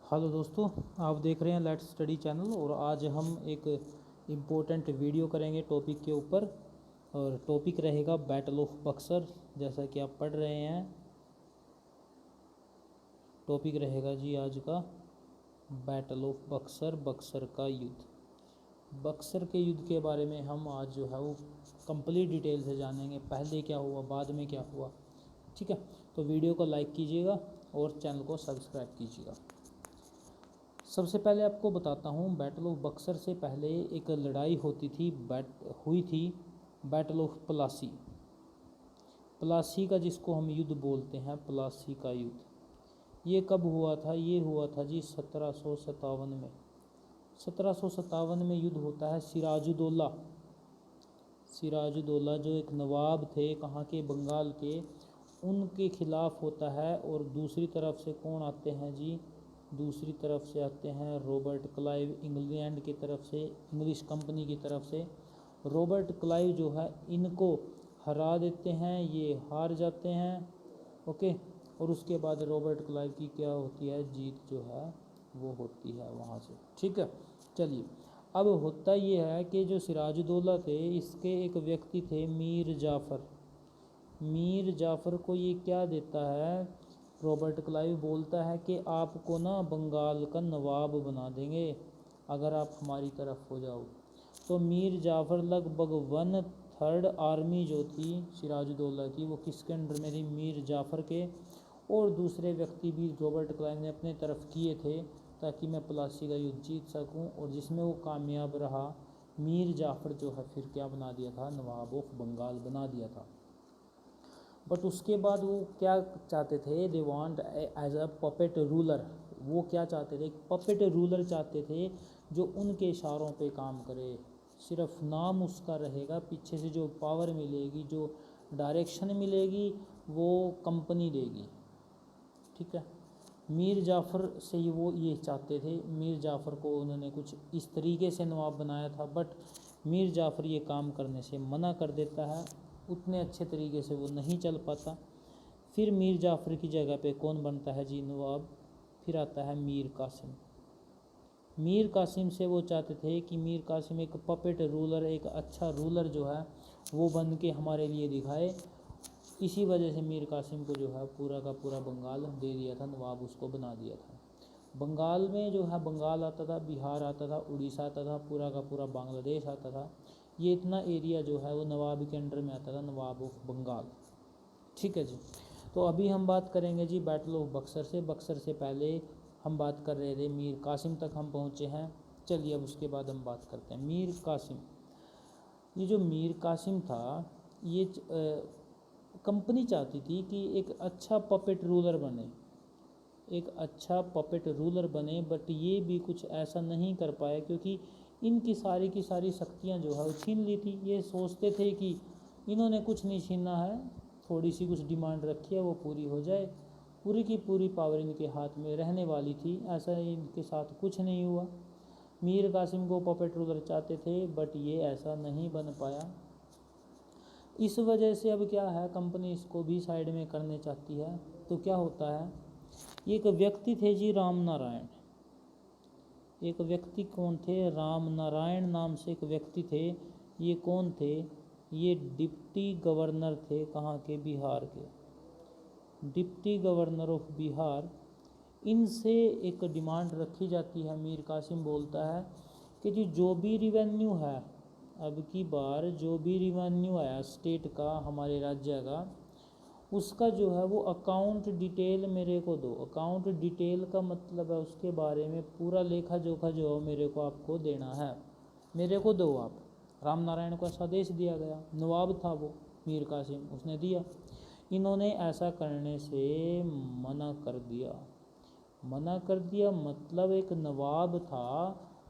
Hello दोस्तों, आप देख रहे हैं लेट्स स्टडी चैनल। और आज हम एक इम्पोर्टेंट वीडियो करेंगे टॉपिक के ऊपर। और टॉपिक रहेगा बैटल ऑफ बक्सर। जैसा कि आप पढ़ रहे हैं, टॉपिक रहेगा जी आज का बैटल ऑफ बक्सर, बक्सर का युद्ध। बक्सर के युद्ध के बारे में हम आज जो है वो कंप्लीट डिटेल से जानेंगे। पहले क्या हुआ, बाद में क्या हुआ। ठीक है, तो वीडियो को लाइक कीजिएगा और चैनल को सब्सक्राइब कीजिएगा। सबसे पहले आपको बताता हूँ, बैटल ऑफ बक्सर से पहले एक लड़ाई हुई थी बैटल ऑफ प्लासी। प्लासी का जिसको हम युद्ध बोलते हैं, प्लासी का युद्ध, ये कब हुआ था? ये हुआ था जी 1757 में। 1757 में युद्ध होता है। सिराजुद्दौला जो एक नवाब थे, कहाँ के, बंगाल के, उनके खिलाफ होता है। और दूसरी तरफ से कौन आते हैं जी? दूसरी तरफ से आते हैं रॉबर्ट क्लाइव, इंग्लैंड की तरफ से, इंग्लिश कंपनी की तरफ से। रॉबर्ट क्लाइव जो है इनको हरा देते हैं, ये हार जाते हैं। ओके, और उसके बाद रॉबर्ट क्लाइव की क्या होती है, जीत जो है वो होती है वहाँ से। ठीक है, चलिए अब होता ये है कि जो सिराजुद्दौला थे, इसके एक व्यक्ति थे मीर जाफ़र। मीर जाफ़र को ये क्या देता है, रॉबर्ट क्लाइव बोलता है कि आपको ना बंगाल का नवाब बना देंगे अगर आप हमारी तरफ हो जाओ। तो मीर जाफ़र लगभग 1/3 आर्मी जो थी सिराजुद्दौला की, वो किसके अंडर में थी? मीर जाफ़र के। और दूसरे व्यक्ति भी रॉबर्ट क्लाइव ने अपने तरफ किए थे ताकि मैं प्लासी का युद्ध जीत सकूं, और जिसमें वो कामयाब रहा। मीर जाफ़र जो है फिर क्या बना दिया था, नवाब ऑफ बंगाल बना दिया था। बट उसके बाद वो क्या चाहते थे, they want as a puppet ruler. वो क्या चाहते थे? पपेट रूलर चाहते थे जो उनके इशारों पे काम करे। सिर्फ नाम उसका रहेगा, पीछे से जो पावर मिलेगी, जो डायरेक्शन मिलेगी, वो कंपनी देगी। ठीक है, मीर जाफ़र से वो ये चाहते थे। मीर जाफ़र को उन्होंने कुछ इस तरीके से नवाब बनाया था, बट मीर जाफ़र ये काम करने से मना कर देता है। उतने अच्छे तरीके से वो नहीं चल पाता। फिर मीर जाफ़र की जगह पे कौन बनता है जी, नवाब? फिर आता है मीर कासिम। मीर कासिम से वो चाहते थे कि मीर कासिम एक पपेट रूलर, एक अच्छा रूलर जो है वो बन के हमारे लिए दिखाए। इसी वजह से मीर कासिम को जो है पूरा का पूरा बंगाल दे दिया था, नवाब उसको बना दिया था। बंगाल में जो है बंगाल आता था, बिहार आता था, उड़ीसा आता था, पूरा का पूरा बांग्लादेश आता था। ये इतना एरिया जो है वो नवाब के अंडर में आता था, नवाब ऑफ बंगाल। ठीक है जी, तो अभी हम बात करेंगे जी बैटल ऑफ बक्सर से। बक्सर से पहले हम बात कर रहे थे, मीर कासिम तक हम पहुँचे हैं। चलिए अब उसके बाद हम बात करते हैं मीर कासिम। ये जो मीर कासिम था, ये कंपनी चाहती थी कि एक अच्छा पपेट रूलर बने, एक अच्छा पपेट रूलर बने। बट ये भी कुछ ऐसा नहीं कर पाए क्योंकि इनकी सारी की सारी शक्तियाँ जो है वो छीन ली थी। ये सोचते थे कि इन्होंने कुछ नहीं छीना है, थोड़ी सी कुछ डिमांड रखी है वो पूरी हो जाए, पूरी की पूरी पावर इनके हाथ में रहने वाली थी। ऐसा इनके साथ कुछ नहीं हुआ। मीर कासिम को पपेट रूलर चाहते थे, बट ये ऐसा नहीं बन पाया। इस वजह से अब क्या है, कंपनी इसको भी साइड में करने चाहती है। तो क्या होता है, एक व्यक्ति थे जी राम नारायण। एक व्यक्ति कौन थे? राम नारायण नाम से एक व्यक्ति थे। ये कौन थे? ये डिप्टी गवर्नर थे, कहाँ के? बिहार के। Deputy governor of Bihar. इनसे एक डिमांड रखी जाती है। मीर कासिम बोलता है कि जी जो भी रिवेन्यू है, अब की बार जो भी रिवेन्यू आया स्टेट का, हमारे राज्य का, उसका जो है वो अकाउंट डिटेल मेरे को दो। अकाउंट डिटेल का मतलब है उसके बारे में पूरा लेखा जोखा जो है मेरे को आपको देना है, मेरे को दो आप। राम नारायण को ऐसा आदेश दिया गया। नवाब था वो मीर कासिम, उसने दिया। इन्होंने ऐसा करने से मना कर दिया। मना कर दिया मतलब एक नवाब था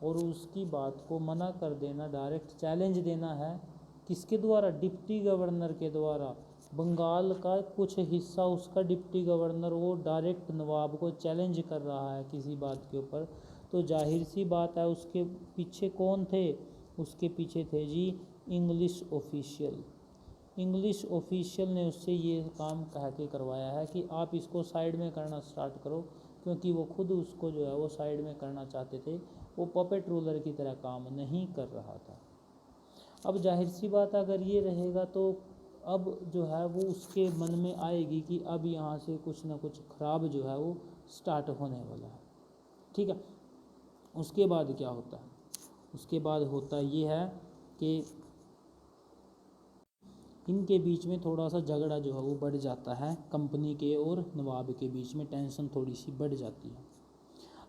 और उसकी बात को मना कर देना, डायरेक्ट चैलेंज देना है। किसके द्वारा? डिप्टी गवर्नर के द्वारा। बंगाल का कुछ हिस्सा उसका डिप्टी गवर्नर वो डायरेक्ट नवाब को चैलेंज कर रहा है किसी बात के ऊपर। तो जाहिर सी बात है उसके पीछे कौन थे? उसके पीछे थे जी इंग्लिश ऑफिशियल। इंग्लिश ऑफिशियल ने उससे ये काम कह के करवाया है कि आप इसको साइड में करना स्टार्ट करो, क्योंकि वो खुद उसको जो है वो साइड में करना चाहते थे, वो पपेट रूलर की तरह काम नहीं कर रहा था। अब जाहिर सी बात अगर ये रहेगा तो अब जो है वो उसके मन में आएगी कि अब यहाँ से कुछ ना कुछ ख़राब जो है वो स्टार्ट होने वाला है। ठीक है, उसके बाद क्या होता है, उसके बाद होता ये है कि इनके बीच में थोड़ा सा झगड़ा जो है वो बढ़ जाता है, कंपनी के और नवाब के बीच में टेंशन थोड़ी सी बढ़ जाती है।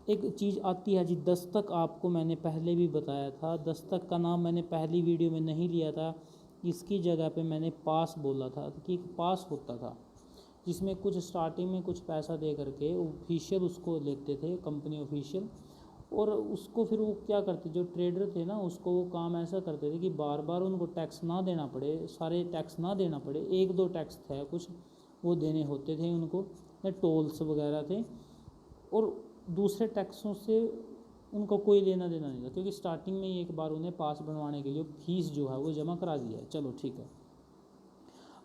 एक चीज़ आती है जी दस्तक, आपको मैंने पहले भी बताया था, दस्तक का नाम मैंने पहली वीडियो में नहीं लिया था, इसकी जगह पे मैंने पास बोला था कि एक पास होता था जिसमें कुछ स्टार्टिंग में कुछ पैसा दे करके ऑफिशियल उसको लेते थे, कंपनी ऑफिशियल, और उसको फिर वो क्या करते, जो ट्रेडर थे ना उसको वो काम ऐसा करते थे कि बार बार उनको टैक्स ना देना पड़े, सारे टैक्स ना देना पड़े, एक दो टैक्स थे कुछ वो देने होते थे उनको, टोल्स वगैरह थे, और दूसरे टैक्सों से उनको कोई लेना देना नहीं था, क्योंकि स्टार्टिंग में ही एक बार उन्हें पास बनवाने के लिए फीस जो है वो जमा करा दिया है। चलो ठीक है,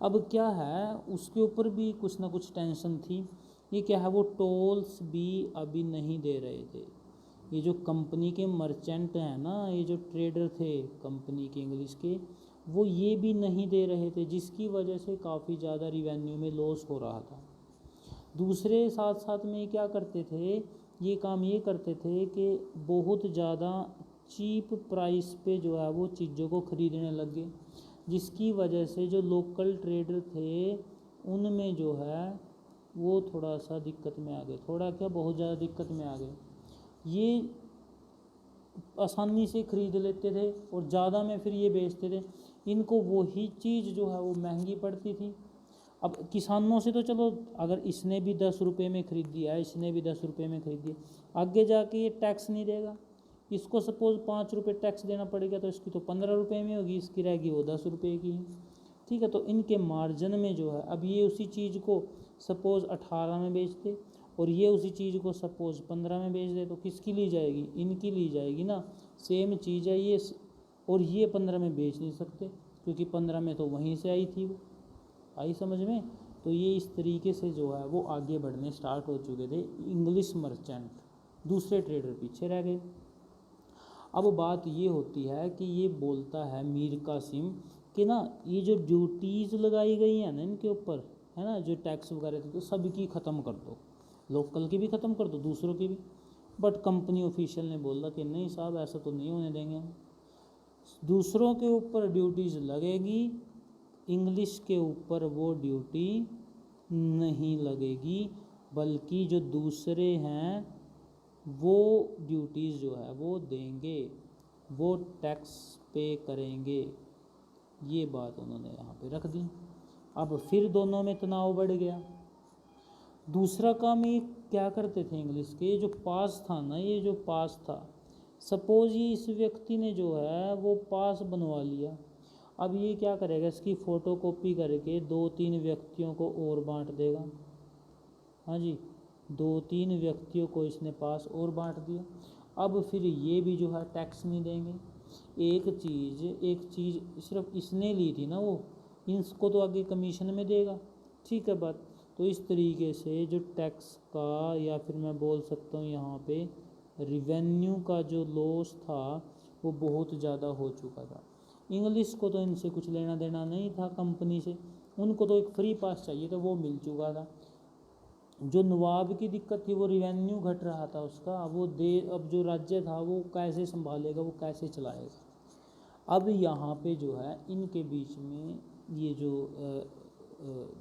अब क्या है उसके ऊपर भी कुछ ना कुछ टेंशन थी। ये क्या है, वो टोल्स भी अभी नहीं दे रहे थे। ये जो कंपनी के मर्चेंट हैं ना, ये जो ट्रेडर थे कंपनी के इंग्लिश के, वो ये भी नहीं दे रहे थे, जिसकी वजह से काफ़ी ज़्यादा रिवेन्यू में लॉस हो रहा था। दूसरे साथ साथ में क्या करते थे, ये काम ये करते थे कि बहुत ज़्यादा चीप प्राइस पे जो है वो चीज़ों को ख़रीदने लग गए, जिसकी वजह से जो लोकल ट्रेडर थे उनमें जो है वो थोड़ा सा दिक्कत में आ गए, थोड़ा क्या बहुत ज़्यादा दिक्कत में आ गए। ये आसानी से ख़रीद लेते थे और ज़्यादा में फिर ये बेचते थे, इनको वही चीज़ जो है वो महंगी पड़ती थी। अब किसानों से तो चलो अगर इसने भी 10 रुपये में ख़रीद दिया, इसने भी 10 रुपये में ख़रीद दिया, आगे जाके ये टैक्स नहीं देगा, इसको सपोज़ 5 रुपये टैक्स देना पड़ेगा तो इसकी तो 15 रुपये में होगी, इसकी रहेगी वो 10 रुपये की है। ठीक है, तो इनके मार्जिन में जो है, अब ये उसी चीज़ को सपोज़ 18 में बेचते और ये उसी चीज़ को सपोज़ 15 में बेच दे, तो किसकी ली जाएगी, इनकी ली जाएगी ना। सेम चीज़ है ये, और ये 15 में बेच नहीं सकते क्योंकि 15 में तो वहीं से आई थी, वो आई समझ में। तो ये इस तरीके से जो है वो आगे बढ़ने स्टार्ट हो चुके थे इंग्लिश मर्चेंट, दूसरे ट्रेडर पीछे रह गए। अब बात ये होती है कि ये बोलता है मीर कासिम कि ना ये जो ड्यूटीज़ लगाई गई हैं ना इनके ऊपर, है ना, जो टैक्स वगैरह थे, तो सबकी ख़त्म कर दो, लोकल की भी ख़त्म कर दो, दूसरों की भी। बट कंपनी ऑफिशियल ने बोला कि नहीं साहब ऐसा तो नहीं होने देंगे, दूसरों के ऊपर ड्यूटीज़ लगेगी, इंग्लिश के ऊपर वो ड्यूटी नहीं लगेगी, बल्कि जो दूसरे हैं वो ड्यूटीज़ जो है वो देंगे, वो टैक्स पे करेंगे। ये बात उन्होंने यहाँ पे रख दी। अब फिर दोनों में तनाव बढ़ गया। दूसरा काम ये क्या करते थे इंग्लिश के, जो पास था ना, ये जो पास था, सपोज ये इस व्यक्ति ने जो है वो पास बनवा लिया, अब ये क्या करेगा, इसकी फ़ोटो कॉपी करके 2-3 व्यक्तियों को और बांट देगा। हाँ जी, 2-3 व्यक्तियों को इसने पास और बांट दिया। अब फिर ये भी जो है टैक्स नहीं देंगे। एक चीज़ सिर्फ इसने ली थी ना, वो इसको तो आगे कमीशन में देगा। ठीक है बात। तो इस तरीके से जो टैक्स का, या फिर मैं बोल सकता हूँ यहाँ पे रिवेन्यू का जो लॉस था वो बहुत ज़्यादा हो चुका था। इंग्लिश को तो इनसे कुछ लेना देना नहीं था कंपनी से, उनको तो एक फ्री पास चाहिए था, वो मिल चुका था। जो नवाब की दिक्कत थी वो रिवेन्यू घट रहा था उसका, अब जो राज्य था वो कैसे संभालेगा, वो कैसे चलाएगा। अब यहाँ पे जो है इनके बीच में ये जो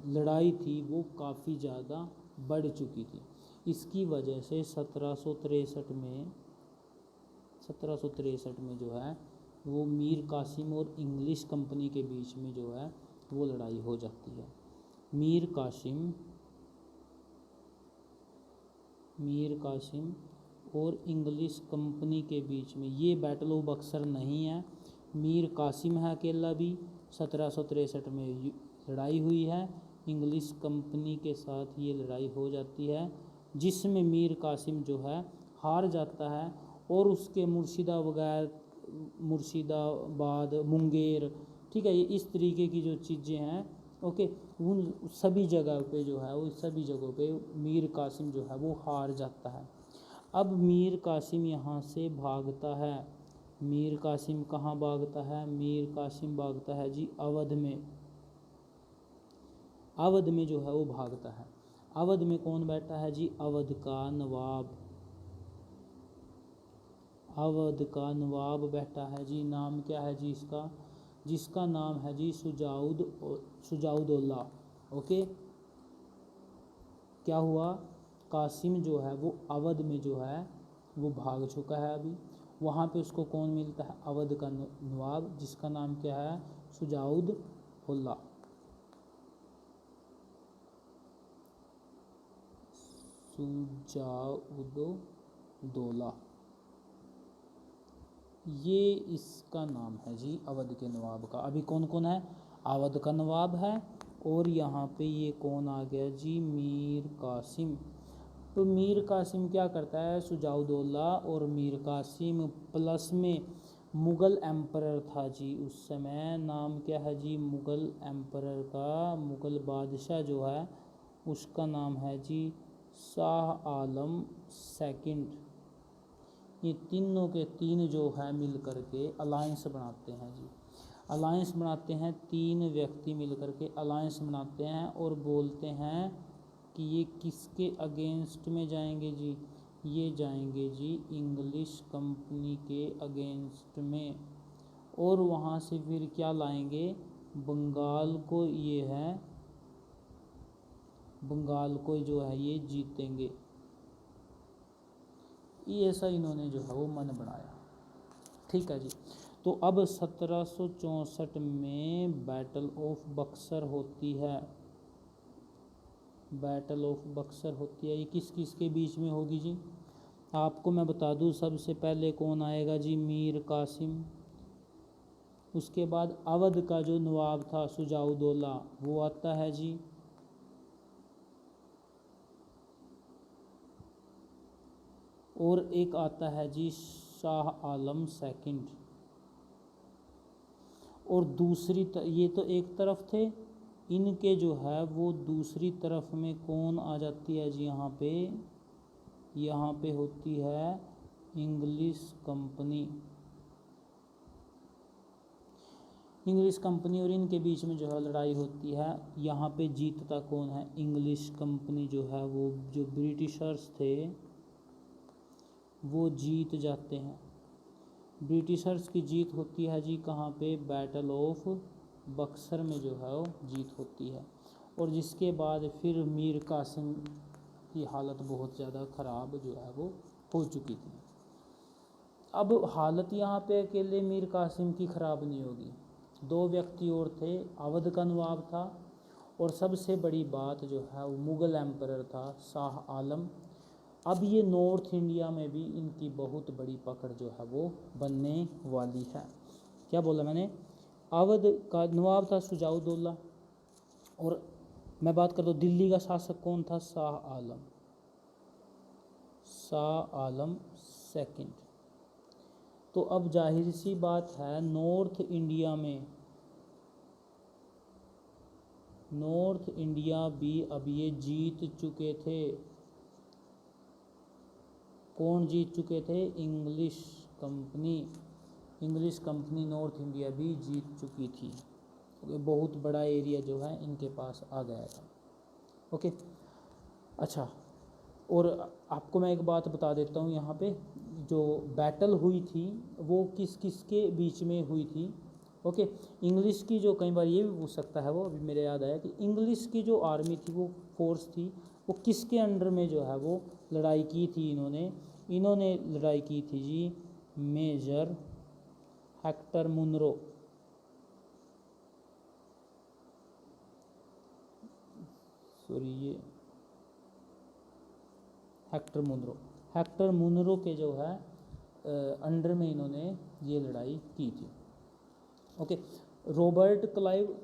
लड़ाई थी वो काफ़ी ज़्यादा बढ़ चुकी थी। इसकी वजह से 1763 में जो है वो मीर कासिम और इंग्लिश कंपनी के बीच में जो है वो लड़ाई हो जाती है। मीर कासिम और इंग्लिश कंपनी के बीच में ये बैटल ऑफ बक्सर नहीं है, मीर कासिम है अकेला भी। 1763 में लड़ाई हुई है, इंग्लिश कंपनी के साथ ये लड़ाई हो जाती है, जिसमें मीर कासिम जो है हार जाता है और उसके मुर्शिदाबाद, मुंगेर, ठीक है, ये इस तरीके की जो चीज़ें हैं ओके, उन सभी जगह पे जो है वो सभी जगहों पे मीर कासिम जो है वो हार जाता है। अब मीर कासिम यहाँ से भागता है। मीर कासिम कहाँ भागता है? मीर कासिम भागता है जी अवध में। अवध में जो है वो भागता है। अवध में कौन बैठा है जी? अवध का नवाब। अवध का नवाब बैठा है जी। नाम क्या है जी इसका? जिसका नाम है जी सुजाउदौला। ओके, क्या हुआ? कासिम जो है वो अवध में जो है वो भाग चुका है अभी। वहाँ पे उसको कौन मिलता है? अवध का नवाब, जिसका नाम क्या है? सुजाउदौला। सुजाउदौला, ये इसका नाम है जी अवध के नवाब का। अभी कौन कौन है? अवध का नवाब है, और यहाँ पे ये कौन आ गया जी? मीर कासिम। तो मीर कासिम क्या करता है? सुजाउदौला और मीर कासिम प्लस में मुग़ल एम्परर था जी उस समय। नाम क्या है जी मुग़ल एम्परर का? मुग़ल बादशाह जो है उसका नाम है जी शाह आलम सेकंड। ये तीनों के तीन जो है मिल करके अलायंस बनाते हैं जी। अलायंस बनाते हैं, तीन व्यक्ति मिल करके अलायंस बनाते हैं और बोलते हैं कि ये किसके अगेंस्ट में जाएंगे जी? ये जाएंगे जी इंग्लिश कंपनी के अगेंस्ट में। और वहाँ से फिर क्या लाएंगे? बंगाल को, ये है बंगाल को जो है ये जीतेंगे। ये ऐसा इन्होंने जो है वो मन बनाया। ठीक है जी। तो अब 1764 में बैटल ऑफ बक्सर होती है। बैटल ऑफ बक्सर होती है, ये किस किस के बीच में होगी जी? आपको मैं बता दूं, सबसे पहले कौन आएगा जी? मीर कासिम। उसके बाद अवध का जो नवाब था सुजाउदौला वो आता है जी। और एक आता है जी शाह आलम सेकंड। और दूसरी ये तो एक तरफ थे, इनके जो है वो दूसरी तरफ में कौन आ जाती है जी? यहाँ पे होती है इंग्लिश कंपनी। इंग्लिश कंपनी और इनके बीच में जो है लड़ाई होती है। यहाँ पे जीतता कौन है? इंग्लिश कंपनी जो है वो, जो ब्रिटिशर्स थे वो जीत जाते हैं। ब्रिटिशर्स की जीत होती है जी कहाँ पे? बैटल ऑफ बक्सर में जो है वो जीत होती है। और जिसके बाद फिर मीर कासिम की हालत बहुत ज़्यादा ख़राब जो है वो हो चुकी थी। अब हालत यहाँ पे अकेले मीर कासिम की ख़राब नहीं होगी, दो व्यक्ति और थे। अवध का नवाब था, और सबसे बड़ी बात जो है वो मुग़ल एम्परर था शाह आलम। अब ये नॉर्थ इंडिया में भी इनकी बहुत बड़ी पकड़ जो है वो बनने वाली है। क्या बोला मैंने? अवध का नवाब था सुजाउदौला, और मैं बात करता हूँ दिल्ली का शासक कौन था? शाह आलम। शाह आलम सेकंड। तो अब जाहिर सी बात है नॉर्थ इंडिया भी अब ये जीत चुके थे। कौन जीत चुके थे? English company. English company north India भी जीत चुकी थी। बहुत बड़ा एरिया जो है इनके पास आ गया था। ओके, अच्छा, और आपको मैं एक बात बता देता हूँ, यहाँ पे जो बैटल हुई थी वो किस किस के बीच में हुई थी? ओके, इंग्लिश की जो, कई बार ये भी पूछ सकता है वो, अभी मेरे याद आया कि इंग्लिश की जो आर्मी थी, वो फोर्स थी, वो किसके अंडर में जो है वो लड़ाई की थी? इन्होंने लड़ाई की थी जी मेजर हेक्टर मुनरो। सॉरी, ये हेक्टर मुनरो के जो है अंडर में इन्होंने ये लड़ाई की थी। ओके, रॉबर्ट क्लाइव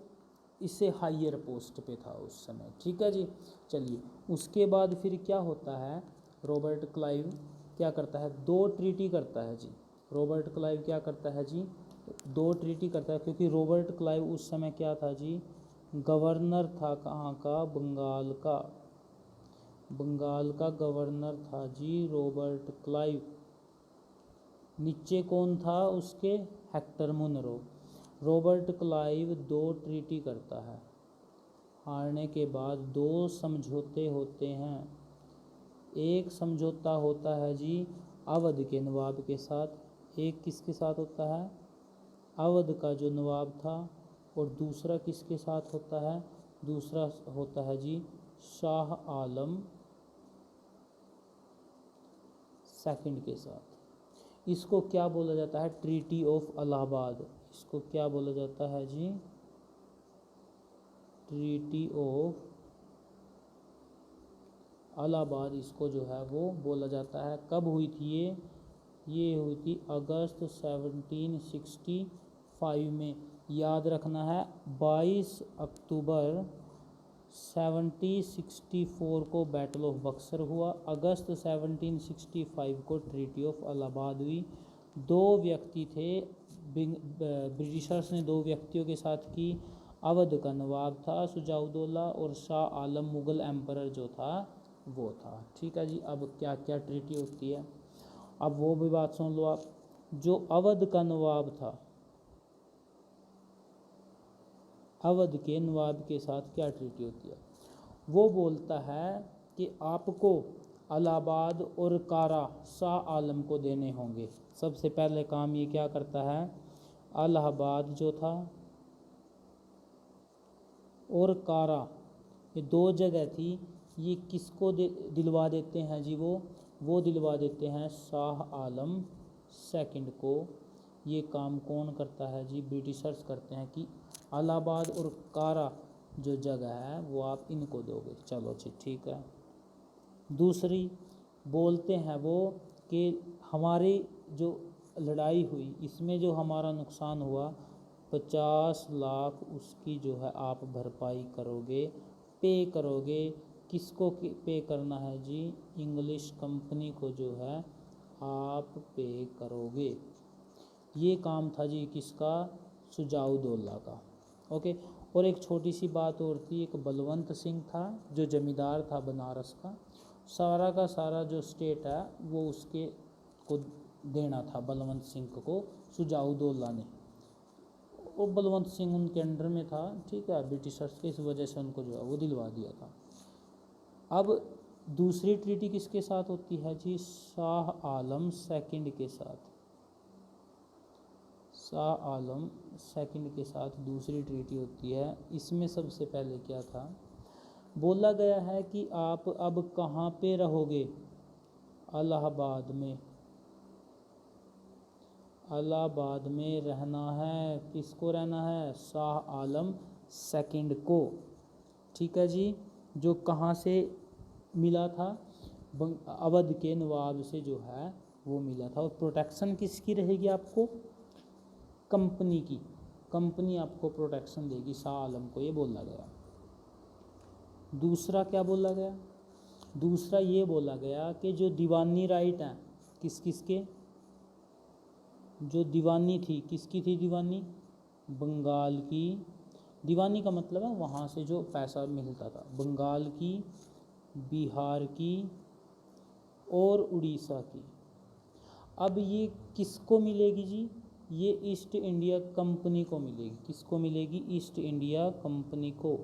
इससे हाइयर पोस्ट पे था उस समय। ठीक है जी। चलिए, उसके बाद फिर क्या होता है? रॉबर्ट क्लाइव क्या करता है? दो ट्रीटी करता है जी। रॉबर्ट क्लाइव क्या करता है जी? दो ट्रीटी करता है, क्योंकि रॉबर्ट क्लाइव उस समय क्या था जी? गवर्नर था कहाँ का? बंगाल का। बंगाल का गवर्नर था जी रॉबर्ट क्लाइव। नीचे कौन था उसके? Hector Munro. Robert Clive 2 treaty करता है। हारने के बाद 2 समझौते होते हैं। एक समझौता होता है जी अवध के नवाब के साथ। एक किसके साथ होता है? अवध का जो नवाब था। और दूसरा किसके साथ होता है? दूसरा होता है जी शाह आलम सेकंड के साथ। इसको क्या बोला जाता है? Treaty of Allahabad. इसको क्या बोला जाता है जी? ट्रीटी ऑफ इलाहाबाद इसको जो है वो बोला जाता है। कब हुई थी ये हुई थी अगस्त 1765 में। याद रखना है 22 अक्टूबर 1764 को बैटल ऑफ बक्सर हुआ। अगस्त 1765 को ट्रीटी ऑफ इलाहाबाद हुई। 2 व्यक्ति थे, ब्रिटिशर्स ने 2 व्यक्तियों के साथ की। अवध का नवाब था सुजाउद्दौला और शाह आलम मुग़ल एम्परर जो था वो था। ठीक है जी। अब क्या क्या ट्रीटी होती है अब वो भी बात सुन लो आप। जो अवध का नवाब था, अवध के नवाब के साथ क्या ट्रीटी होती है? वो बोलता है कि आपको इलाहाबाद और कारा शाह आलम को देने होंगे। सबसे पहले काम ये क्या करता है? इलाहाबाद जो था और कारा, ये 2 जगह थी, ये किसको दिलवा देते हैं जी? वो दिलवा देते हैं शाह आलम सेकंड को। ये काम कौन करता है जी? ब्रिटिशर्स करते हैं कि इलाहाबाद और कारा जो जगह है वो आप इनको दोगे। चलो जी ठीक है। दूसरी बोलते हैं वो कि हमारी जो लड़ाई हुई इसमें जो हमारा नुकसान हुआ 50 लाख उसकी जो है आप भरपाई करोगे, पे करोगे। किसको पे करना है जी? इंग्लिश कंपनी को जो है आप पे करोगे। ये काम था जी किसका? सुजाउद्दौला का। ओके। और एक छोटी सी बात और थी, एक बलवंत सिंह था जो जमींदार था बनारस का। सारा का सारा जो स्टेट है वो उसके को देना था बलवंत सिंह को सुजाउद्दौला ने। वो बलवंत सिंह उनके अंडर में था। ठीक है। ब्रिटिशर्स के इस वजह से उनको जो है वो दिलवा दिया था। अब दूसरी ट्रीटी किसके साथ होती है जी? शाह आलम सेकंड के साथ। शाह आलम सेकंड के साथ दूसरी ट्रीटी होती है। इसमें सबसे पहले क्या था? बोला गया है कि आप अब कहाँ पे रहोगे? इलाहाबाद में। इलाहाबाद में रहना है। किसको रहना है? शाह आलम सेकंड को। ठीक है जी। जो कहाँ से मिला था? अवध के नवाब से जो है वो मिला था। और प्रोटेक्शन किसकी रहेगी आपको? कंपनी की। कंपनी आपको प्रोटेक्शन देगी शाह आलम को, ये बोला गया। दूसरा क्या बोला गया? दूसरा ये बोला गया कि जो दीवानी राइट हैं किस किस के? जो दीवानी थी किसकी थी? दीवानी बंगाल की। दीवानी का मतलब है वहाँ से जो पैसा मिलता था। बंगाल की, बिहार की और उड़ीसा की। अब ये किसको मिलेगी जी? ये ईस्ट इंडिया कंपनी को मिलेगी। किसको मिलेगी? ईस्ट इंडिया कंपनी को।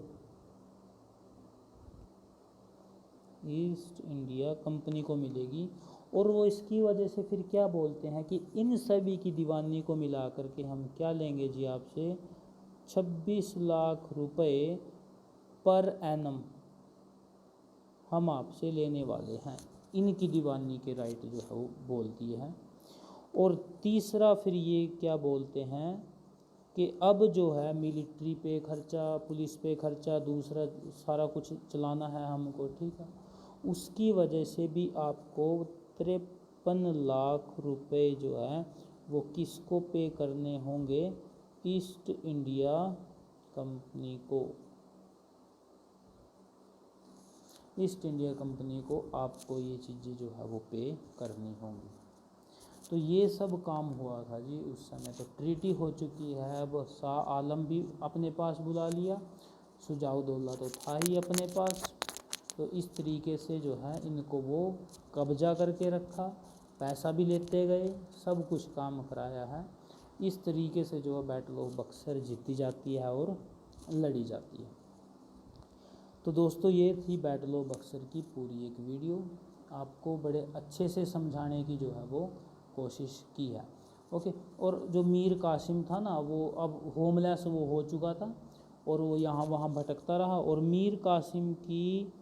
ईस्ट इंडिया कंपनी को मिलेगी। और वो इसकी वजह से फिर क्या बोलते हैं कि इन सभी की दीवानी को मिला करके हम क्या लेंगे जी आपसे? 26 लाख रुपए पर एनम हम आपसे लेने वाले हैं। इनकी दीवानी के राइट जो है वो बोलती है। और तीसरा फिर ये क्या बोलते हैं कि अब जो है मिलिट्री पे खर्चा, पुलिस पे खर्चा, दूसरा सारा कुछ चलाना है हमको। ठीक है। उसकी वजह से भी आपको 53 लाख रुपए जो है वो किसको पे करने होंगे? ईस्ट इंडिया कंपनी को। ईस्ट इंडिया कंपनी को आपको ये चीज़ें जो है वो पे करनी होंगी। तो ये सब काम हुआ था जी उस समय। तो ट्रीटी हो चुकी है। अब शाह आलम भी अपने पास बुला लिया, शुजाउद्दौला तो था ही अपने पास, तो इस तरीके से जो है इनको वो कब्जा करके रखा, पैसा भी लेते गए, सब कुछ काम कराया है। इस तरीके से जो है बैटल ऑफ बक्सर जीती जाती है और लड़ी जाती है। तो दोस्तों ये थी बैटल ऑफ बक्सर की पूरी एक वीडियो, आपको बड़े अच्छे से समझाने की जो है वो कोशिश की है। ओके, और जो मीर कासिम था ना, वो अब होमलेस वो हो चुका था और वो यहाँ वहाँ भटकता रहा, और मीर कासिम की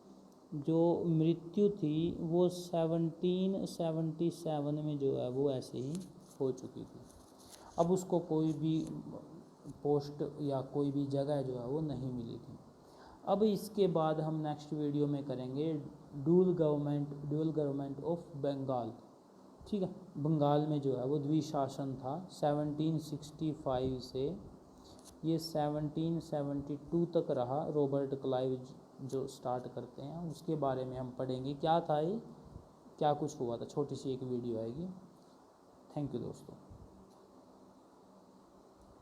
जो मृत्यु थी वो 1777 में जो है वो ऐसे ही हो चुकी थी। अब उसको कोई भी पोस्ट या कोई भी जगह जो है वो नहीं मिली थी। अब इसके बाद हम नेक्स्ट वीडियो में करेंगे ड्यूल गवर्नमेंट ऑफ बंगाल। ठीक है, बंगाल में जो है वो द्विशासन था 1765 से ये 1772 तक रहा। रॉबर्ट क्लाइव जो स्टार्ट करते हैं उसके बारे में हम पढ़ेंगे, क्या था ये, क्या कुछ हुआ था, छोटी सी एक वीडियो आएगी। थैंक यू दोस्तों।